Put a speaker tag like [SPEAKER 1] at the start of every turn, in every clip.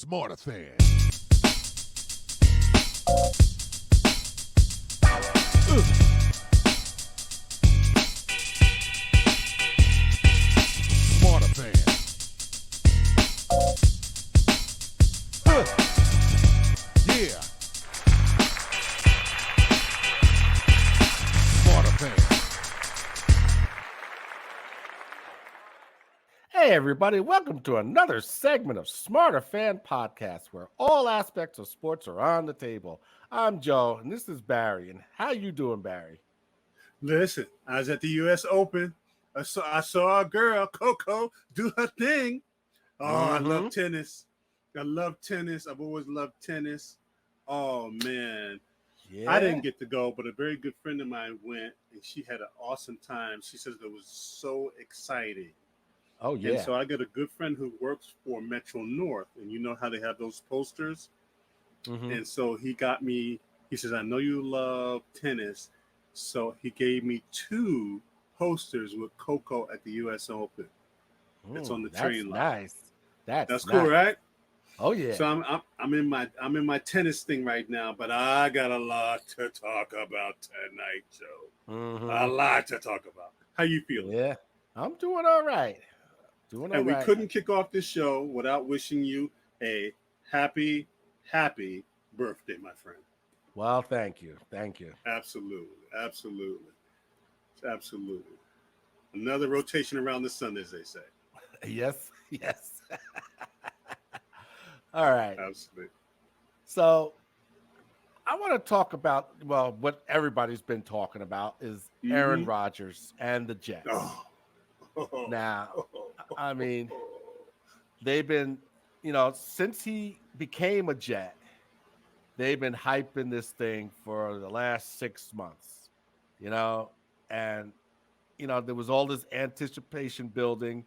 [SPEAKER 1] Smarterfan. Smarterfan. Yeah. Smarterfan.
[SPEAKER 2] Hey, everybody, welcome to another segment of Smarterfan Podcast, where all aspects of sports are on the table. I'm Joe, and this is Barry. And how you doing, Barry?
[SPEAKER 3] Listen, I was at the U.S. Open. I saw a girl, COCO, do her thing. Oh, I love tennis. I love tennis. I've always loved tennis. Oh, man.
[SPEAKER 2] Yeah.
[SPEAKER 3] I didn't get to go, but a very good friend of mine went, and she had an awesome time. She says it was so exciting.
[SPEAKER 2] Oh, yeah.
[SPEAKER 3] And so I got a good friend who works for Metro North, and you know how they have those posters? And so he got me, he says, I know you love tennis. So he gave me 2 posters with COCO at the U.S. Open. It's on the train line.
[SPEAKER 2] Nice.
[SPEAKER 3] That's cool,
[SPEAKER 2] nice.
[SPEAKER 3] right?
[SPEAKER 2] Oh, yeah.
[SPEAKER 3] So I'm in my tennis thing right now, but I got a lot to talk about tonight, Joe. A lot to talk about. How you feeling?
[SPEAKER 2] Yeah, I'm doing all right.
[SPEAKER 3] And we couldn't kick off this show without wishing you a happy birthday, my friend.
[SPEAKER 2] Well, thank you.
[SPEAKER 3] Absolutely. Another rotation around the sun, as they say.
[SPEAKER 2] Yes. All right.
[SPEAKER 3] Absolutely.
[SPEAKER 2] So I want to talk about, well, what everybody's been talking about is Aaron Rodgers and the Jets. Now, I mean, they've been, since he became a Jet, they've been hyping this thing for the last 6 months, and, there was all this anticipation building,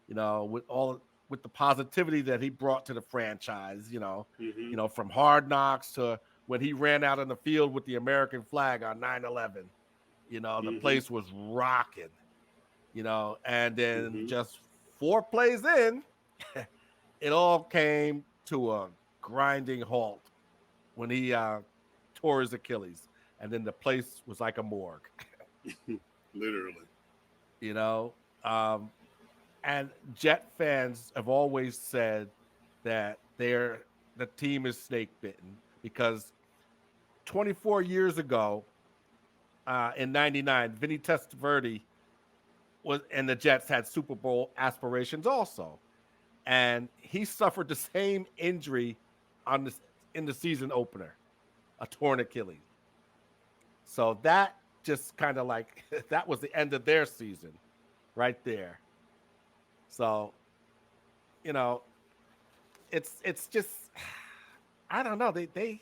[SPEAKER 2] with the positivity that he brought to the franchise, from Hard Knocks to when he ran out on the field with the American flag on 9/11, the place was rocking, and then just 4 plays in, it all came to a grinding halt when he tore his Achilles, and then the place was like a morgue.
[SPEAKER 3] Literally.
[SPEAKER 2] And Jet fans have always said that the team is snake bitten because 24 years ago, in '99, Vinny Testaverde and the Jets had Super Bowl aspirations also, and he suffered the same injury in the season opener, a torn Achilles. So that just kind of like that was the end of their season, right there. So, it's just, I don't know. They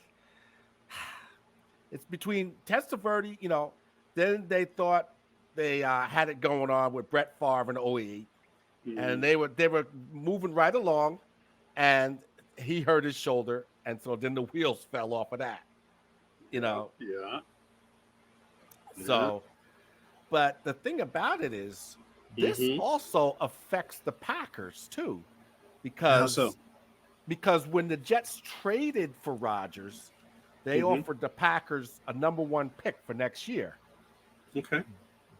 [SPEAKER 2] it's between Testaverde, then they thought they had it going on with Brett Favre in '08, and they were moving right along, and he hurt his shoulder, and so then the wheels fell off of that,
[SPEAKER 3] Yeah.
[SPEAKER 2] So, but the thing about it is, this also affects the Packers too, because when the Jets traded for Rodgers, they offered the Packers a number 1 pick for next year.
[SPEAKER 3] Okay.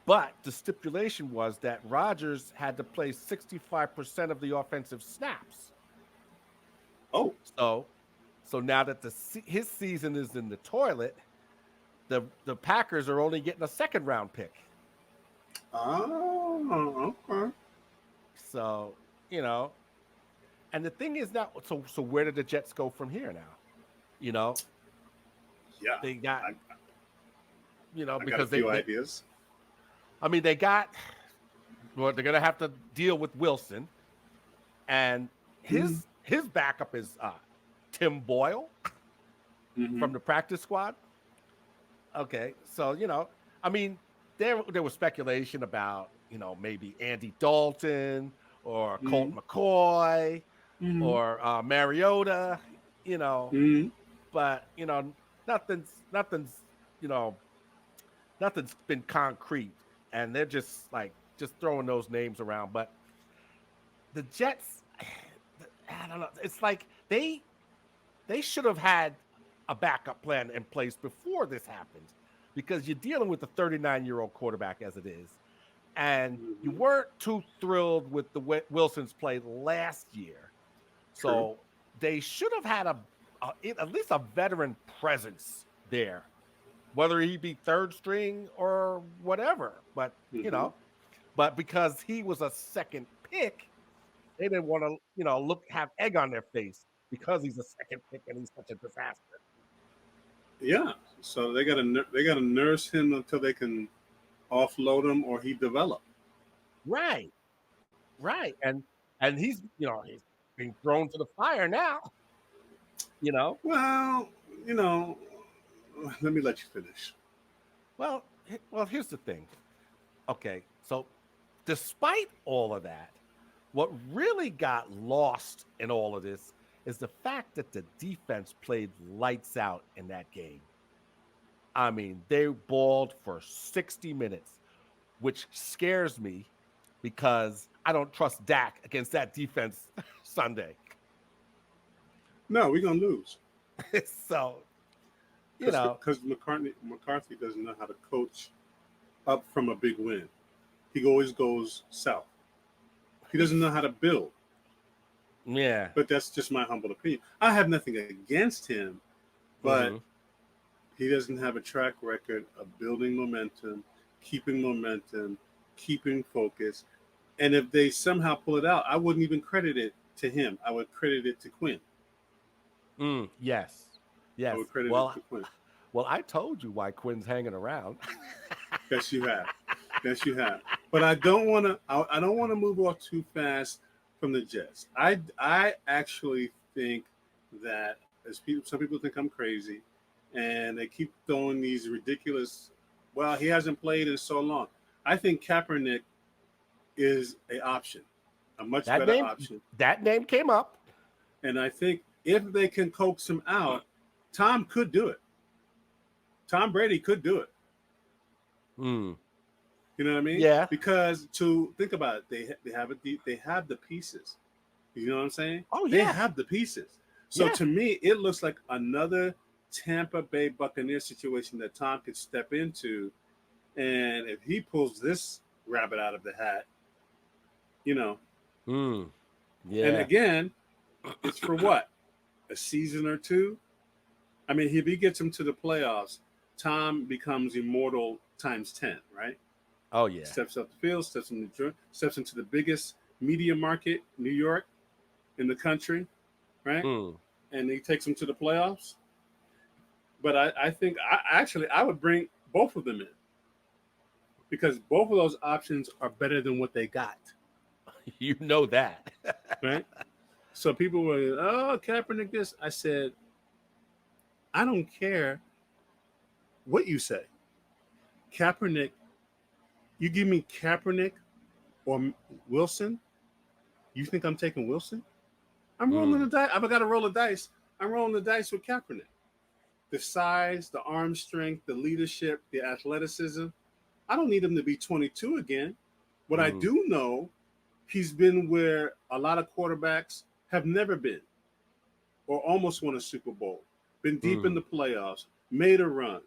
[SPEAKER 2] But the stipulation was that Rodgers had to play 65% of the offensive snaps.
[SPEAKER 3] Oh.
[SPEAKER 2] So now that his season is in the toilet, the Packers are only getting a 2nd round pick.
[SPEAKER 3] Oh, okay.
[SPEAKER 2] So, and the thing is now, so where did the Jets go from here now?
[SPEAKER 3] Yeah.
[SPEAKER 2] They got,
[SPEAKER 3] I
[SPEAKER 2] because
[SPEAKER 3] got a few ideas.
[SPEAKER 2] I mean, they're going to have to deal with Wilson, and his backup is Tim Boyle from the practice squad. Okay, so, I mean, there was speculation about, maybe Andy Dalton or Colt McCoy or Mariota, but, nothing's been concrete, and they're just throwing those names around. But the Jets, I don't know. It's like they should have had a backup plan in place before this happened, because you're dealing with a 39-year-old quarterback as it is, and you
[SPEAKER 3] Mm-hmm.
[SPEAKER 2] weren't too thrilled with the way Wilson's played last year.
[SPEAKER 3] True.
[SPEAKER 2] So they should have had at least a veteran presence there, whether he be third string or whatever. But
[SPEAKER 3] Mm-hmm.
[SPEAKER 2] but because he was a second pick, they didn't want to, have egg on their face because he's a second pick and he's such a disaster.
[SPEAKER 3] Yeah. So they gotta nurse him until they can offload him or he develop.
[SPEAKER 2] Right, right, and he's being thrown to the fire now. You know,
[SPEAKER 3] Well, you know, let me let you finish.
[SPEAKER 2] well, here's the thing. Okay, so despite all of that, what really got lost in all of this is the fact that the defense played lights out in that game. I mean, they balled for 60 minutes, which scares me because I don't trust Dak against that defense Sunday.
[SPEAKER 3] No, we're gonna lose
[SPEAKER 2] So, you
[SPEAKER 3] because
[SPEAKER 2] know,
[SPEAKER 3] because McCarthy doesn't know how to coach up from a big win. He always goes south. He doesn't know how to build.
[SPEAKER 2] yeah.
[SPEAKER 3] But that's just my humble opinion. I have nothing against him, but
[SPEAKER 2] Hmm.
[SPEAKER 3] he doesn't have a track record of building momentum, keeping focus. And if they somehow pull it out, I wouldn't even credit it to him. I would credit it to Quinn.
[SPEAKER 2] Yes.
[SPEAKER 3] I
[SPEAKER 2] Yes.
[SPEAKER 3] would credit it
[SPEAKER 2] Well,
[SPEAKER 3] to Quinn.
[SPEAKER 2] well, I told you why Quinn's hanging around.
[SPEAKER 3] Yes, you have. Yes, you have. But I don't want to. I don't want to move off too fast from the Jets. I actually think that some people think I'm crazy, and they keep throwing these ridiculous. Well, he hasn't played in so long. I think Kaepernick is a option, a much
[SPEAKER 2] that
[SPEAKER 3] better
[SPEAKER 2] name
[SPEAKER 3] option.
[SPEAKER 2] that name came up.
[SPEAKER 3] And I think if they can coax him out, Tom could do it. Tom Brady could do it.
[SPEAKER 2] Mm.
[SPEAKER 3] You know what I mean?
[SPEAKER 2] Yeah.
[SPEAKER 3] Because to think about it, they have the pieces. You know what I'm saying?
[SPEAKER 2] Oh
[SPEAKER 3] They
[SPEAKER 2] yeah.
[SPEAKER 3] have the pieces. So
[SPEAKER 2] Yeah.
[SPEAKER 3] to me, it looks like another Tampa Bay Buccaneer situation that Tom could step into, and if he pulls this rabbit out of the hat, you know.
[SPEAKER 2] Mm.
[SPEAKER 3] And
[SPEAKER 2] Yeah.
[SPEAKER 3] again, it's for what, a season or two. I mean, if he gets him to the playoffs, Tom becomes immortal times 10, right?
[SPEAKER 2] Oh yeah.
[SPEAKER 3] Steps up the field, steps into the biggest media market, New York, in the country, right?
[SPEAKER 2] Mm.
[SPEAKER 3] And he takes them to the playoffs. But I think I would bring both of them in because both of those options are better than what they got,
[SPEAKER 2] You know that.
[SPEAKER 3] right? So people were, oh, Kaepernick this. I said, I don't care what you say. Kaepernick, you give me Kaepernick or Wilson, you think I'm taking Wilson? I'm rolling the
[SPEAKER 2] Mm.
[SPEAKER 3] dice. I've got to roll the dice. I'm rolling the dice with Kaepernick. The size, the arm strength, the leadership, the athleticism. I don't need him to be 22 again. What I
[SPEAKER 2] Mm.
[SPEAKER 3] do know, he's been where a lot of quarterbacks have never been or almost won a Super Bowl, been deep in
[SPEAKER 2] Mm.
[SPEAKER 3] the playoffs, made a run.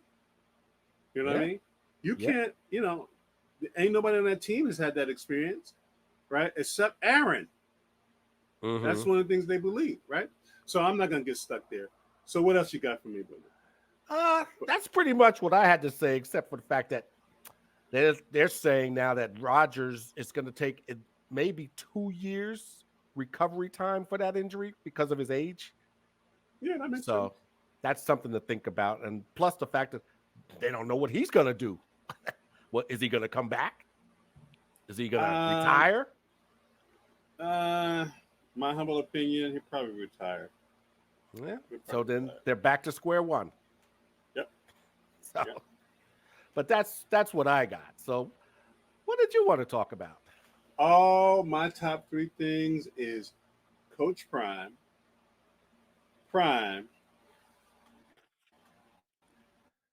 [SPEAKER 3] You know what I
[SPEAKER 2] Yeah.
[SPEAKER 3] mean? You
[SPEAKER 2] Yeah.
[SPEAKER 3] can't, ain't nobody on that team has had that experience, right? Except Aaron. That's
[SPEAKER 2] Mm-hmm.
[SPEAKER 3] one of the things they believe, right? So I'm not going to get stuck there. So what else you got for me, brother?
[SPEAKER 2] That's pretty much what I had to say, except for the fact that they're saying now that Rodgers is going to take maybe 2 years recovery time for that injury because of his age.
[SPEAKER 3] Yeah, that makes
[SPEAKER 2] So
[SPEAKER 3] sense.
[SPEAKER 2] that's something to think about. And plus the fact that they don't know what he's going to do. What is he going to come back? Is he going to
[SPEAKER 3] Um,
[SPEAKER 2] retire?
[SPEAKER 3] uh, my humble opinion, he'll probably retire.
[SPEAKER 2] Yeah.
[SPEAKER 3] He'll
[SPEAKER 2] So
[SPEAKER 3] probably
[SPEAKER 2] then
[SPEAKER 3] retire.
[SPEAKER 2] they're back to square one.
[SPEAKER 3] Yep,
[SPEAKER 2] So,
[SPEAKER 3] yep.
[SPEAKER 2] but that's what I got. So, what did you want to talk about?
[SPEAKER 3] All my top three things is Coach Prime,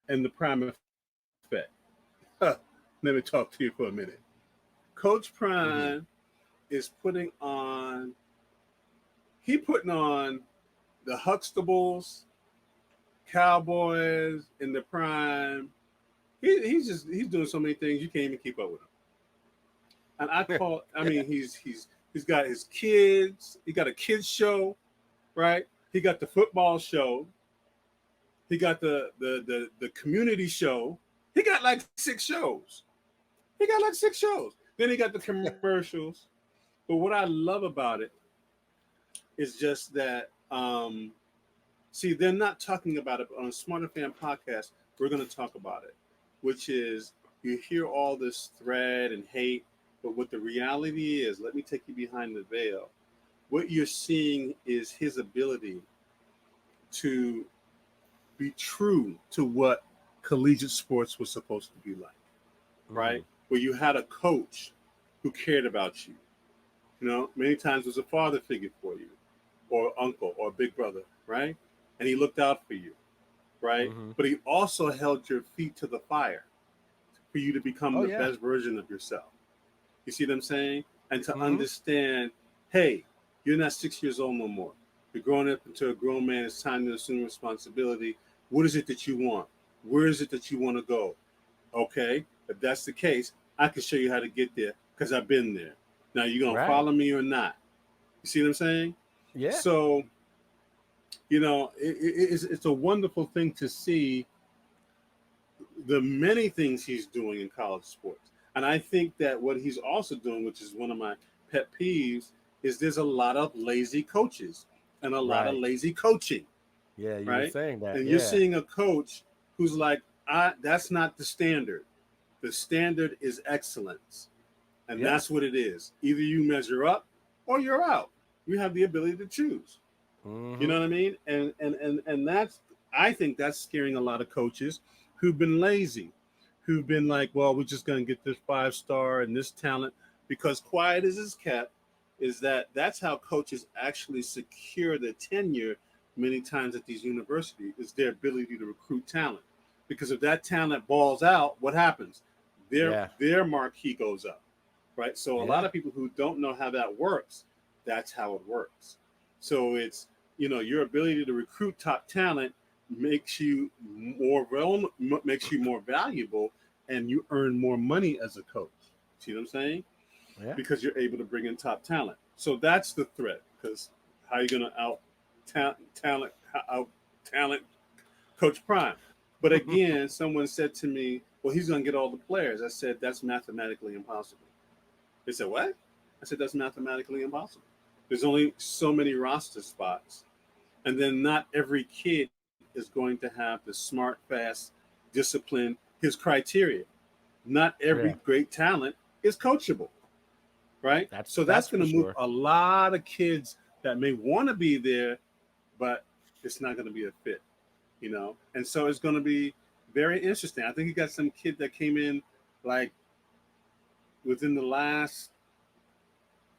[SPEAKER 3] and the Prime effect. Huh. Let me talk to you for a minute. Coach
[SPEAKER 2] Mm-hmm.
[SPEAKER 3] Prime is putting on he putting on the Huxtables, Cowboys in the prime. He's doing so many things you can't even keep up with him. And I mean, he's got his kids. He got a kids show, right? He got the football show. He got the community show. He got like 6 shows. He got like 6 shows. Then he got the commercials. But what I love about it is just that, see, they're not talking about it on a Smarterfan podcast. We're going to talk about it, which is you hear all this thread and hate, but what the reality is, let me take you behind the veil. What you're seeing is his ability to be true to what collegiate sports was supposed to be like, right? Where you had a coach who cared about you. You know, many times was a father figure for you, or uncle, or big brother, right? And he looked out for you, right? But he also held your feet to the fire for you to become the best version of yourself. You see what I'm saying? And to understand, hey, you're not 6 years old no more. You're growing up into a grown man. It's time to assume responsibility. What is it that you want? Where is it that you want to go? Okay, if that's the case, I can show you how to get there because I've been there. Now, you're going to follow me or not? You see what I'm saying?
[SPEAKER 2] Yeah.
[SPEAKER 3] So, you know, it's a wonderful thing to see the many things he's doing in college sports. And I think that what he's also doing, which is one of my pet peeves, is there's a lot of lazy coaches and a lot of lazy coaching.
[SPEAKER 2] Yeah, you were
[SPEAKER 3] right?
[SPEAKER 2] saying that.
[SPEAKER 3] And you're seeing a coach who's like, that's not the standard. The standard is excellence. And that's what it is. Either you measure up or you're out. You have the ability to choose. You know what I mean? And that's, I think that's scaring a lot of coaches who've been lazy, who've been like, well, we're just going to get this 5-star and this talent, because quiet as is kept is that's how coaches actually secure their tenure many times at these universities, is their ability to recruit talent. Because if that talent balls out, what happens? Their marquee goes up, right? So a lot of people who don't know how that works, that's how it works. So it's, you know, your ability to recruit top talent makes you more valuable, and you earn more money as a coach. See what I'm saying? Because you're able to bring in top talent. So that's the threat. Because how are you going to out talent Coach Prime? But again, someone said to me, well, he's going to get all the players. I said, that's mathematically impossible. They said, what? I said, that's mathematically impossible. There's only so many roster spots. And then not every kid is going to have the smart, fast, discipline, his criteria. Not every great talent is coachable, right? That's going to move a lot of kids that may want to be there, but it's not going to be a fit, you know? And so it's going to be very interesting. I think you got some kid that came in like within the last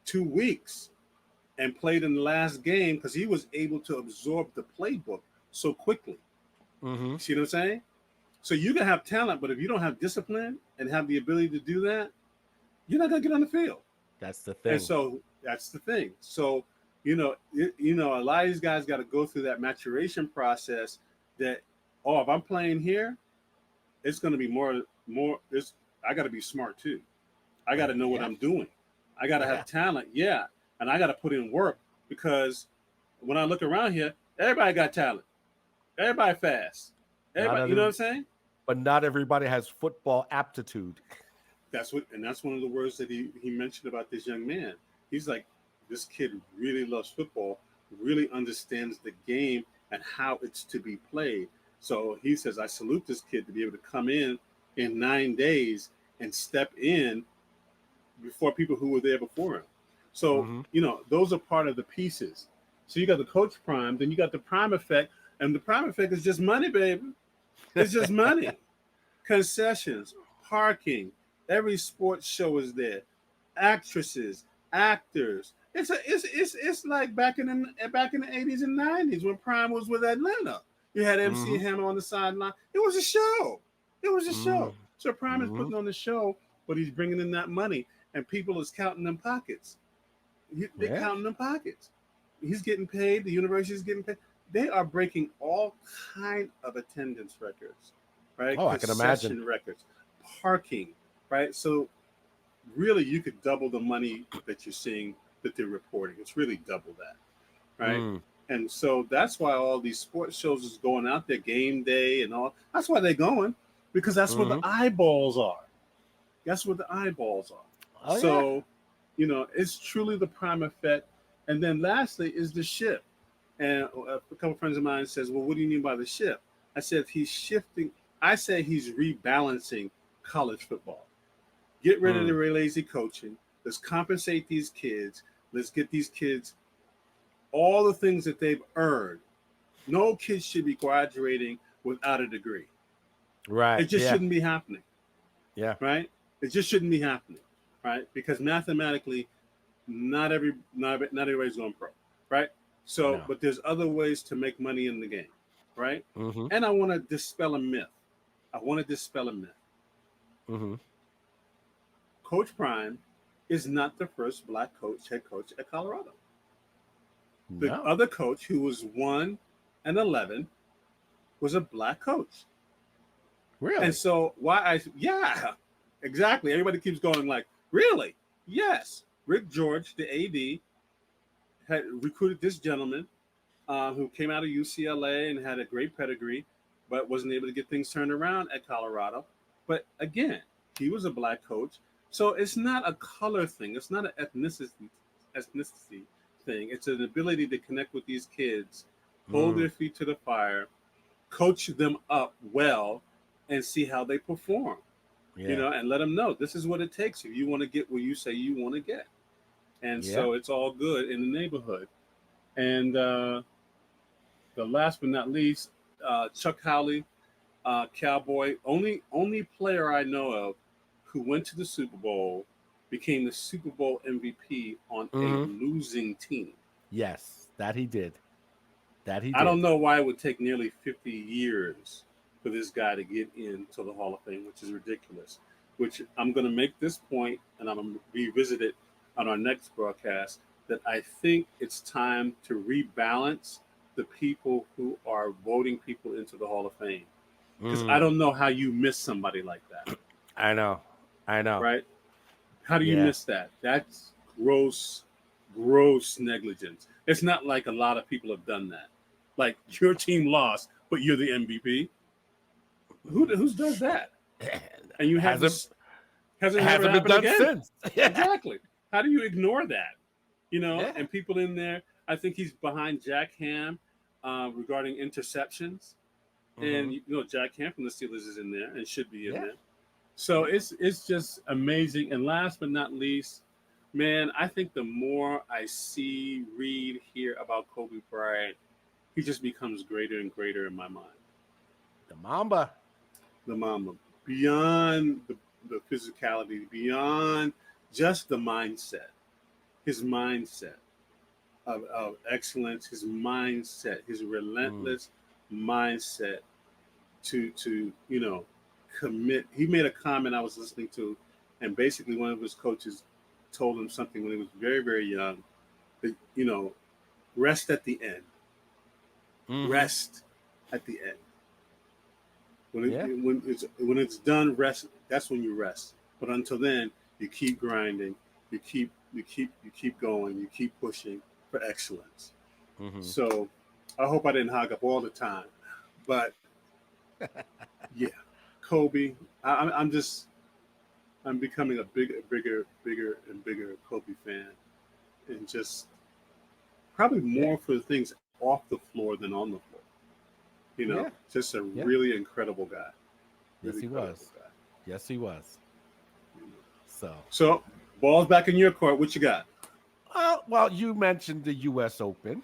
[SPEAKER 3] 2 weeks and played in the last game because he was able to absorb the playbook so quickly. See what I'm saying? So you can have talent, but if you don't have discipline and have the ability to do that, you're not going to get on the field.
[SPEAKER 2] That's the thing.
[SPEAKER 3] And so that's the thing. So, a lot of these guys got to go through that maturation process that, if I'm playing here, it's going to be more, I got to be smart too. I got to know what I'm doing. I got to have talent. Yeah. And I got to put in work, because when I look around here, everybody got talent. Everybody fast. Everybody, you know what I'm saying?
[SPEAKER 2] But not everybody has football aptitude.
[SPEAKER 3] That's one of the words that he mentioned about this young man. He's like, this kid really loves football, really understands the game and how it's to be played. So he says, I salute this kid to be able to come in 9 days and step in before people who were there before him. So, those are part of the pieces. So you got the coach prime, then you got the prime effect, and the prime effect is just money, baby. It's just money. Concessions, parking, every sports show is there. Actresses, actors. It's like back in the 80s and 90s when Prime was with Atlanta. You had MC Hammer on the sideline. It was a show. So Prime is putting on the show, but he's bringing in that money, and people is counting them pockets. They're counting them pockets. He's getting paid. The university's getting paid. They are breaking all kind of attendance records, right?
[SPEAKER 2] Oh, I can imagine.
[SPEAKER 3] Concession records, parking, right? So really, you could double the money that you're seeing that they're reporting. It's really double that, right?
[SPEAKER 2] Mm.
[SPEAKER 3] And so that's why all these sports shows is going out there, game day and all. That's why they're going, because that's where the eyeballs are. That's where the eyeballs are.
[SPEAKER 2] Oh, yeah.
[SPEAKER 3] So, it's truly the prime effect. And then lastly is the shift. And a couple of friends of mine says, well, what do you mean by the shift? I said, he's shifting. I say he's rebalancing college football. Get rid of the lazy coaching. Let's compensate these kids. Let's get these kids all the things that they've earned. No kid should be graduating without a degree.
[SPEAKER 2] Right.
[SPEAKER 3] It just shouldn't be happening.
[SPEAKER 2] Yeah.
[SPEAKER 3] Right? It just shouldn't be happening. Right? Because mathematically, not everybody's going pro. Right? So, but there's other ways to make money in the game. Right?
[SPEAKER 2] Mm-hmm.
[SPEAKER 3] And I want to dispel a myth.
[SPEAKER 2] Mm-hmm.
[SPEAKER 3] Coach Prime is not the first black head coach at Colorado. The other coach, who was 1-11, was a black coach.
[SPEAKER 2] Really?
[SPEAKER 3] And so exactly. Everybody keeps going like, really? Yes. Rick George, the AD, had recruited this gentleman who came out of UCLA and had a great pedigree, but wasn't able to get things turned around at Colorado. But again, he was a black coach. So it's not a color thing. It's not an ethnicity thing. It's an ability to connect with these kids, hold their feet to the fire, coach them up well, and see how they perform. And let them know this is what it takes if you want to get where you say you want to get. And so it's all good in the neighborhood. And the last but not least, Chuck Howley, Cowboy, only player I know of who went to the Super Bowl, became the Super Bowl MVP on a losing team.
[SPEAKER 2] Yes, that he did.
[SPEAKER 3] I don't know why it would take nearly 50 years for this guy to get into the Hall of Fame, which is ridiculous. Which I'm going to make this point, and I'm going to revisit it on our next broadcast, that I think it's time to rebalance the people who are voting people into the Hall of Fame. Because I don't know how you miss somebody like that.
[SPEAKER 2] I know.
[SPEAKER 3] Right? How do you miss that? That's gross negligence. It's not like a lot of people have done that. Like, your team lost, but you're the MVP. Who does that? And you hasn't been done again.
[SPEAKER 2] Since.
[SPEAKER 3] Exactly. How do you ignore that? And people in there. I think he's behind Jack Ham regarding interceptions, and Jack Ham from the Steelers is in there and should be in there. So it's just amazing. And last but not least, man, I think the more I see, read, hear about Kobe Bryant, he just becomes greater and greater in my mind.
[SPEAKER 2] The Mamba.
[SPEAKER 3] Beyond the physicality, beyond just the mindset. His mindset of excellence, his mindset, his relentless mindset to commit. He made a comment I was listening to, and basically one of his coaches told him something when he was very, very young, that, rest at the end. Rest at the end. When it's done, rest. That's when you rest. But until then, you keep grinding. You keep going. You keep pushing for excellence. So, I hope I didn't hog up all the time, but yeah, Kobe. I'm becoming a bigger and bigger Kobe fan, and just probably more for the things off the floor than on the floor. Just a really incredible guy.
[SPEAKER 2] Yes, he was. Yes, he was.
[SPEAKER 3] So, ball's back in your court. What you got?
[SPEAKER 2] Well, you mentioned the U.S. Open.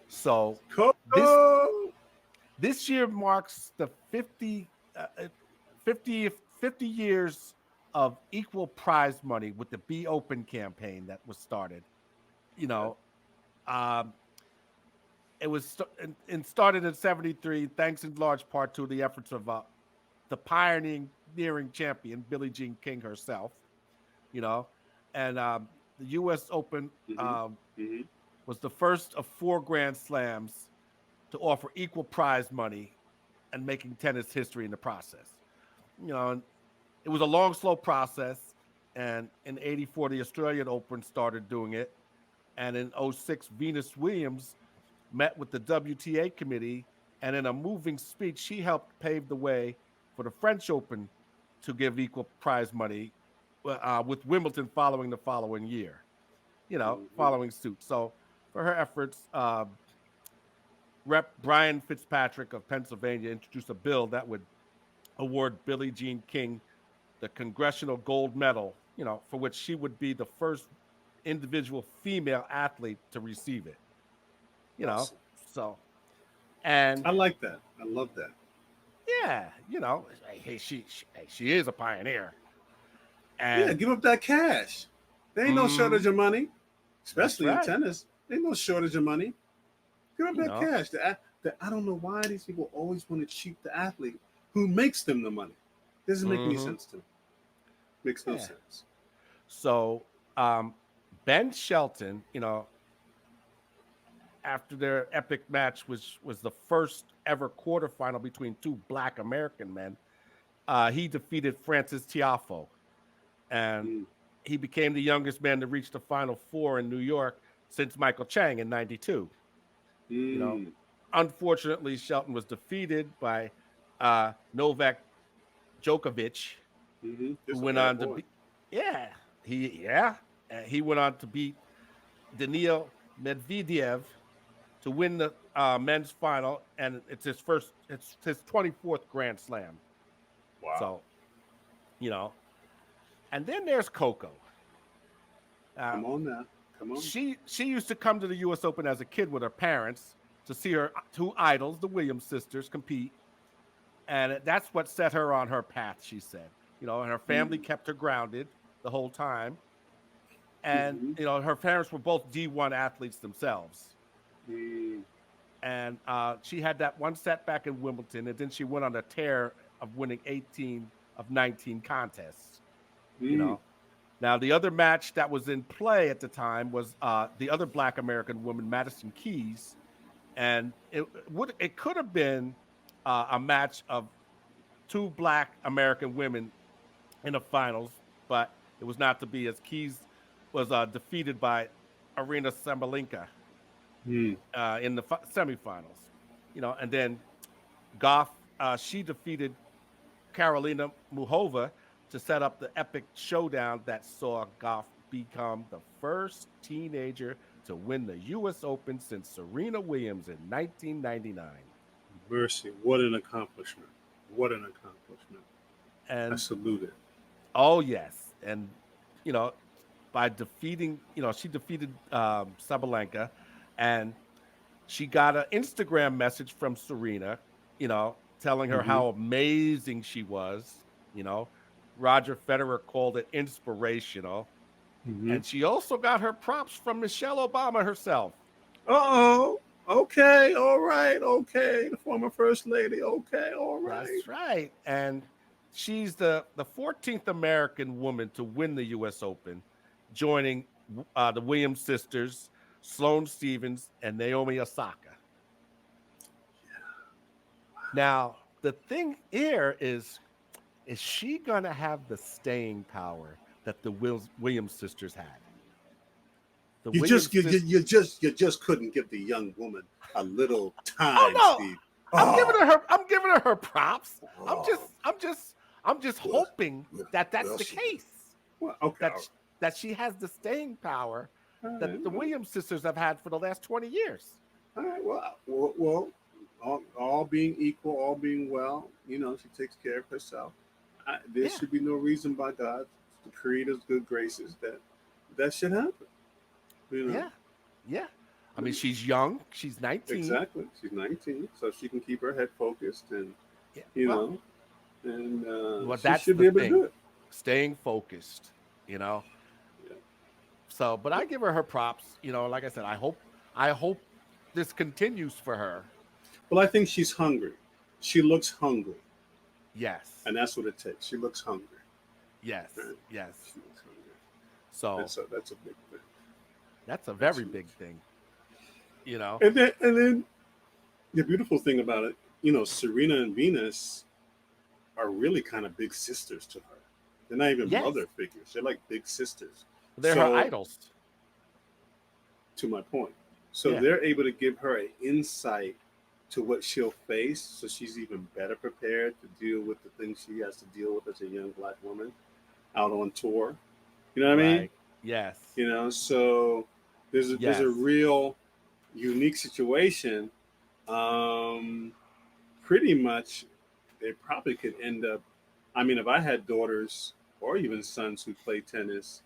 [SPEAKER 2] So this year marks the 50 years of equal prize money with the Be Open campaign that was started. It was started in '73, thanks in large part to the efforts of the pioneering champion Billie Jean King herself. And the U.S. Open was the first of 4 Grand Slams to offer equal prize money and making tennis history in the process. And it was a long, slow process. And in '84, the Australian Open started doing it. And in '06, Venus Williams met with the WTA committee. And in a moving speech, she helped pave the way for the French Open to give equal prize money, with Wimbledon following the following year, following suit. So for her efforts, Rep. Brian Fitzpatrick of Pennsylvania introduced a bill that would award Billie Jean King the Congressional Gold Medal, for which she would be the first individual female athlete to receive it. You know,
[SPEAKER 3] Awesome.
[SPEAKER 2] so and
[SPEAKER 3] I like that. I love that.
[SPEAKER 2] yeah, hey, she is a pioneer,
[SPEAKER 3] Yeah,
[SPEAKER 2] and
[SPEAKER 3] give up that cash. There ain't no shortage of money,
[SPEAKER 2] that's
[SPEAKER 3] especially in
[SPEAKER 2] right.
[SPEAKER 3] tennis. There ain't no shortage of money. Give up
[SPEAKER 2] You
[SPEAKER 3] that
[SPEAKER 2] know,
[SPEAKER 3] cash. I don't know why these people always want to cheat the athlete who makes them the money. Doesn't make any
[SPEAKER 2] hmm
[SPEAKER 3] sense to me. Makes no
[SPEAKER 2] yeah.
[SPEAKER 3] sense.
[SPEAKER 2] So Ben Shelton, after their epic match, which was the first ever quarterfinal between two Black American men, he defeated Francis Tiafoe, and
[SPEAKER 3] Mm.
[SPEAKER 2] he became the youngest man to reach the Final Four in New York since Michael Chang in '92. You know,
[SPEAKER 3] Mm.
[SPEAKER 2] unfortunately, Shelton was defeated by Novak Djokovic,
[SPEAKER 3] Mm-hmm.
[SPEAKER 2] who
[SPEAKER 3] Just a
[SPEAKER 2] went
[SPEAKER 3] bad
[SPEAKER 2] on to
[SPEAKER 3] boy.
[SPEAKER 2] beat. Yeah, he went on to beat Daniil Medvedev to win the men's final, and it's his 24th Grand Slam.
[SPEAKER 3] Wow.
[SPEAKER 2] So, you know, and then there's Coco. Uh,
[SPEAKER 3] Come on now. Come on.
[SPEAKER 2] she used to come to the U.S. Open as a kid with her parents to see her two idols, the Williams sisters, compete, and that's what set her on her path. She said, and her family
[SPEAKER 3] Mm.
[SPEAKER 2] kept her grounded the whole time, and
[SPEAKER 3] Mm-hmm.
[SPEAKER 2] her parents were both D1 athletes themselves.
[SPEAKER 3] Mm.
[SPEAKER 2] And she had that one setback in Wimbledon, and then she went on a tear of winning 18 of 19 contests. You
[SPEAKER 3] Mm.
[SPEAKER 2] know, now the other match that was in play at the time was the other Black American woman, Madison Keys, and it could have been a match of two Black American women in the finals, but it was not to be, as Keys was defeated by Arena Sabalenka
[SPEAKER 3] Mm.
[SPEAKER 2] in the semifinals. And then GAUF, she defeated Karolina Muhova to set up the epic showdown that saw GAUF become the first teenager to win the U.S. Open since Serena Williams in 1999.
[SPEAKER 3] Mercy. What an accomplishment. What an accomplishment. I
[SPEAKER 2] And
[SPEAKER 3] salute it.
[SPEAKER 2] oh yes, and you know by defeating, she defeated Sabalenka, and she got an Instagram message from Serena, telling her
[SPEAKER 3] Mm-hmm.
[SPEAKER 2] how amazing she was. You know, Roger Federer called it inspirational,
[SPEAKER 3] Mm-hmm.
[SPEAKER 2] and she also got her props from Michelle Obama herself.
[SPEAKER 3] Uh-oh. Okay. All right. Okay. The former first lady. Okay. All right.
[SPEAKER 2] That's right, and she's the 14th American woman to win the U.S. Open, joining the Williams sisters, Sloane Stevens, and Naomi Osaka. Now, the thing here is she going to have the staying power that the Williams sisters had? The
[SPEAKER 3] You
[SPEAKER 2] Williams
[SPEAKER 3] just you, you
[SPEAKER 2] sisters.
[SPEAKER 3] you just couldn't give the young woman a little
[SPEAKER 2] Oh
[SPEAKER 3] time,
[SPEAKER 2] no,
[SPEAKER 3] Steve.
[SPEAKER 2] I'm giving
[SPEAKER 3] Oh,
[SPEAKER 2] her I'm giving her her props. I'm just
[SPEAKER 3] oh.
[SPEAKER 2] I'm just I'm just
[SPEAKER 3] Well,
[SPEAKER 2] hoping
[SPEAKER 3] well,
[SPEAKER 2] that that's
[SPEAKER 3] well,
[SPEAKER 2] the
[SPEAKER 3] she did.
[SPEAKER 2] case.
[SPEAKER 3] Well, okay.
[SPEAKER 2] That that she has the staying power
[SPEAKER 3] All right.
[SPEAKER 2] that the Williams sisters have had for the last 20 years.
[SPEAKER 3] All right. Well, all being equal, all being well, she takes care of herself. There
[SPEAKER 2] Yeah.
[SPEAKER 3] should be no reason by God, the Creator's good graces, that should happen. You know.
[SPEAKER 2] Yeah. Yeah. I mean, she's young. She's 19.
[SPEAKER 3] Exactly. She's 19, so she can keep her head focused, and
[SPEAKER 2] Yeah.
[SPEAKER 3] you know, and
[SPEAKER 2] Well,
[SPEAKER 3] she
[SPEAKER 2] that's
[SPEAKER 3] should
[SPEAKER 2] the
[SPEAKER 3] be able to do
[SPEAKER 2] thing.
[SPEAKER 3] it.
[SPEAKER 2] Staying focused, you know.
[SPEAKER 3] Yeah.
[SPEAKER 2] So, but I give her her props. Like I said, I hope this continues for her.
[SPEAKER 3] Well, I think she's hungry. She looks hungry,
[SPEAKER 2] Yes.
[SPEAKER 3] and that's what it takes. She looks hungry.
[SPEAKER 2] Yes.
[SPEAKER 3] Right?
[SPEAKER 2] Yes.
[SPEAKER 3] She looks hungry.
[SPEAKER 2] So
[SPEAKER 3] That's a big thing.
[SPEAKER 2] that's a very big thing. You know.
[SPEAKER 3] And then the beautiful thing about it, Serena and Venus are really kind of big sisters to her. They're not even
[SPEAKER 2] Yes.
[SPEAKER 3] mother figures. They're like big sisters.
[SPEAKER 2] They're her idols.
[SPEAKER 3] To my point. So
[SPEAKER 2] Yeah.
[SPEAKER 3] they're able to give her an insight to what she'll face, so she's even better prepared to deal with the things she has to deal with as a young Black woman out on tour. You know what I mean?
[SPEAKER 2] Yes.
[SPEAKER 3] So there's a
[SPEAKER 2] Yes.
[SPEAKER 3] real unique situation. Pretty much, they probably could end up. I mean, if I had daughters or even sons who play tennis,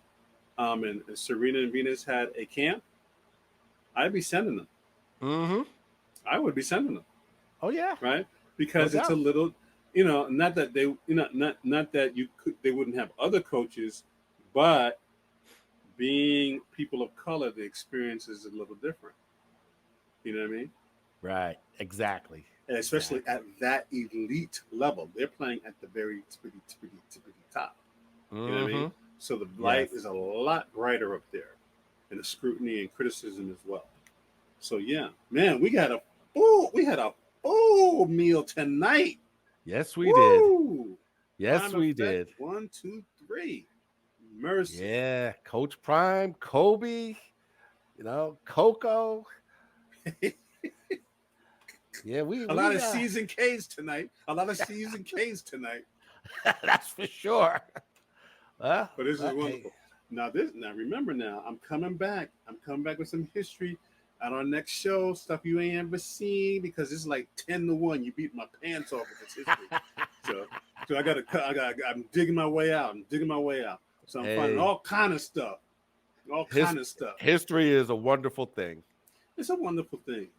[SPEAKER 3] and Serena and Venus had a camp, I'd be sending them.
[SPEAKER 2] Mm-hmm.
[SPEAKER 3] I would be sending them.
[SPEAKER 2] Oh yeah.
[SPEAKER 3] Right? Because
[SPEAKER 2] No
[SPEAKER 3] it's
[SPEAKER 2] doubt.
[SPEAKER 3] a little, not that they, not that they wouldn't have other coaches, but being people of color, the experience is a little different. You know what I mean?
[SPEAKER 2] Right. Exactly.
[SPEAKER 3] And especially at that elite level, they're playing at the very tippity top.
[SPEAKER 2] Mm-hmm.
[SPEAKER 3] You know what I mean? So the light is a lot brighter up there, and the scrutiny and criticism as well. So yeah, man, we had a full meal tonight.
[SPEAKER 2] Yes, we did. Yes,
[SPEAKER 3] Prime
[SPEAKER 2] we
[SPEAKER 3] Effect,
[SPEAKER 2] did.
[SPEAKER 3] 1, 2, 3. Mercy.
[SPEAKER 2] Yeah, Coach Prime, Kobe, COCO. Yeah,
[SPEAKER 3] a lot of seasoned K's tonight.
[SPEAKER 2] That's for sure.
[SPEAKER 3] But this is wonderful. Now remember, I'm coming back. I'm coming back with some history at our next show, stuff you ain't ever seen, because it's like 10-1. You beat my pants off with this history. so I'm digging my way out. So I'm finding all kind of stuff.
[SPEAKER 2] History is a wonderful thing.
[SPEAKER 3] It's a wonderful thing.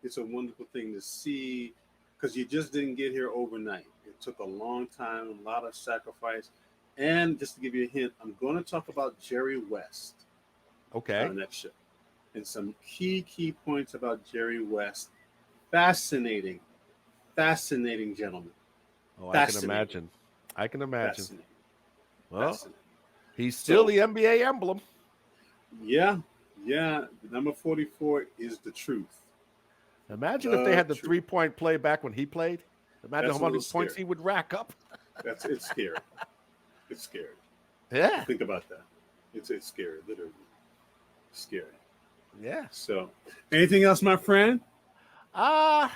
[SPEAKER 3] It's a wonderful thing to see, because you just didn't get here overnight. It took a long time, a lot of sacrifice. And just to give you a hint, I'm going to talk about Jerry West.
[SPEAKER 2] Okay.
[SPEAKER 3] On our next show. And some key points about Jerry West. Fascinating gentleman.
[SPEAKER 2] Oh, I can imagine.
[SPEAKER 3] Fascinating.
[SPEAKER 2] Well, he's still the NBA emblem.
[SPEAKER 3] Yeah. The number 44 is the truth.
[SPEAKER 2] Imagine if they had the 3-point play back when he played. Imagine how many points he would rack up.
[SPEAKER 3] It's scary. It's scary.
[SPEAKER 2] Yeah.
[SPEAKER 3] Think about that. It's scary, literally. Scary.
[SPEAKER 2] Yeah.
[SPEAKER 3] So, anything else, my friend?
[SPEAKER 2] I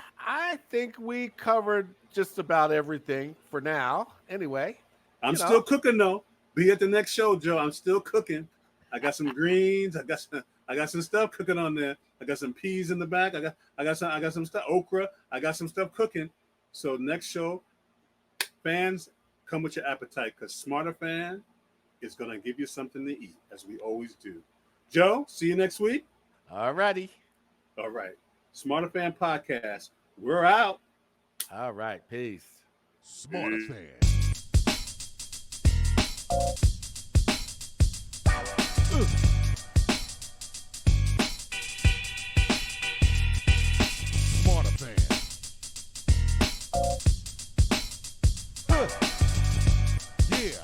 [SPEAKER 2] think we covered just about everything for now. Anyway.
[SPEAKER 3] I'm still cooking though. Be at the next show, Joe. I'm still cooking. I got some greens. I got some stuff cooking on there. I got some peas in the back. I got some stuff, okra. I got some stuff cooking. So next show, fans, come with your appetite, because Smarterfan is going to give you something to eat, as we always do. Joe, see you next week.
[SPEAKER 2] All righty.
[SPEAKER 3] All right. Smarterfan Podcast. We're out.
[SPEAKER 2] All right. Peace.
[SPEAKER 1] Smarterfan. Smarterfan. Yeah.